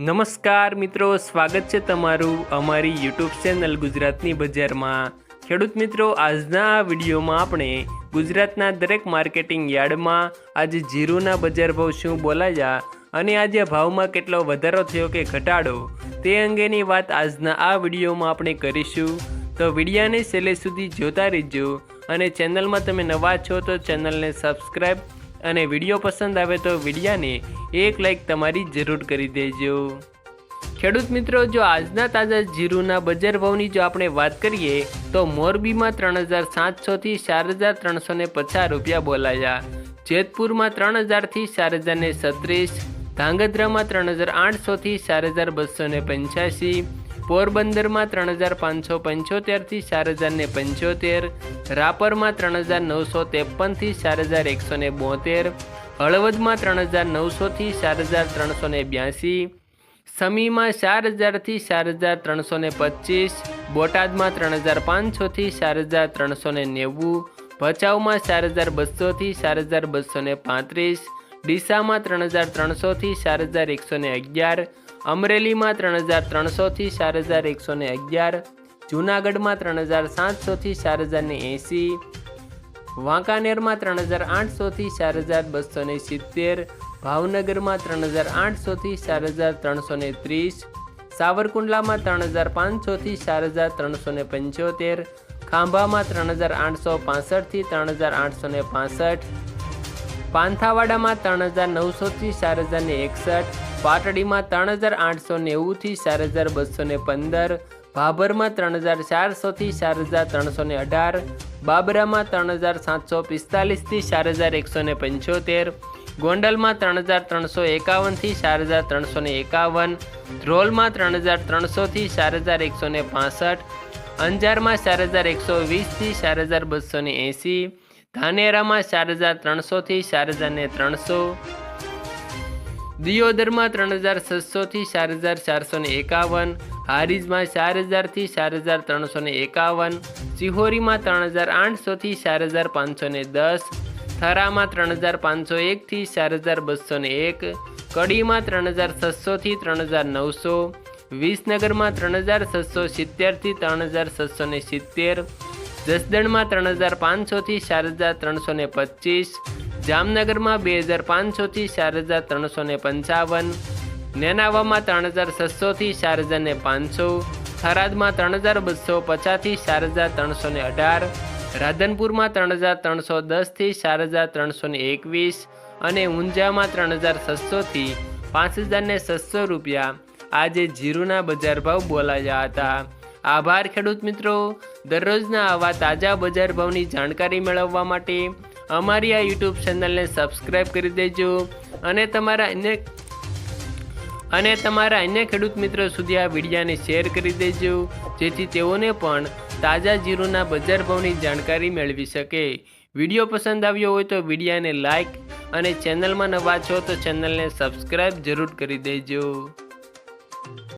નમસ્કાર મિત્રો, સ્વાગત છે તમારું અમારી યુટ્યુબ ચેનલ ગુજરાતની બજારમાં। ખેડૂત મિત્રો, આજના આ વિડીયોમાં આપણે ગુજરાતના દરેક માર્કેટિંગ યાર્ડમાં આજે જીરુના બજાર ભાવ શું બોલાયા અને આજે ભાવમાં કેટલો વધારો થયો કે ઘટાડો તે અંગેની વાત આજના આ વિડીયોમાં આપણે કરીશું। તો વિડીયોને છેલ્લે સુધી જોતા રહેજો અને ચેનલમાં તમે નવા છો તો ચેનલને સબસ્ક્રાઈબ અને વિડીયો પસંદ આવે તો વિડીયોને એક લાઈક તમારી જરૂર કરી દેજો। ખેડૂત મિત્રો, જો આજના તાજા જીરુના બજાર ભાવની જો આપણે વાત કરીએ તો મોરબીમાં 3700થી 4350 રૂપિયા બોલાયા, જેતપુરમાં 3000થી 4036, ધાંગધ્રામાં 3800થી 4285, પોરબંદરમાં 3575થી 4075, રાપરમાં 3953થી 4172, હળવદમાં 3900થી 4382, સમીમાં 4000થી 4325, બોટાદમાં 3500થી 4390, ભચાઉમાં 4200થી 4235, ડીસામાં 3300થી 4111, અમરેલીમાં 3300થી 4111, જૂનાગઢમાં 3700થી 4080, વાંકાનેરમાં 3800થી 4270, ભાવનગરમાં 3800થી 4330, સાવરકુંડલામાં 3500થી 4375, ખાંભામાં 3865થી 3865, પાંથાવાડામાં 3900થી 4061, પાટડીમાં 3890થી 4215, ભાભરમાં 3400થી 4318, બાબરામાં 3745થી 4175, ગોંડલમાં 3351થી 4351, ધ્રોલમાં 3300થી 4165, અંજારમાં 4120થી 4280, ધાનેરામાં 4300થી 4300, દિયોદરમાં 3600થી 4451, હારીજમાં 4000થી 4351, સિહોરીમાં 3800થી 4510, થરામાં 3501થી 4201, કડીમાં 3600થી 3900, વિસનગરમાં 3670થી 3670, જસદણમાં 3500થી 4325, જામનગરમાં 2500થી 4355, નેનાવામાં 3600થી 4500, થરાદમાં 3250થી 4318, રાધનપુરમાં 3310થી 4321 અને ઊંઝામાં 3600થી 5600 રૂપિયા આજે જીરુના બજાર ભાવ બોલાયા હતા। આભાર ખેડૂત મિત્રો। દરરોજના આવા તાજા બજાર ભાવની જાણકારી મેળવવા માટે અમારી આ યુટ્યુબ ચેનલને સબસ્ક્રાઈબ કરી દેજો અને તમારા અન્ય ખેડૂત મિત્રો સુધી આ વિડીયોને શેર કરી દેજો, જેથી તેઓને પણ તાજા જીરુના બજાર ભાવની જાણકારી મેળવી શકે। વિડીયો પસંદ આવ્યો હોય તો વિડીયોને લાઈક અને ચેનલમાં નવા છો તો ચેનલને સબસ્ક્રાઈબ જરૂર કરી દેજો।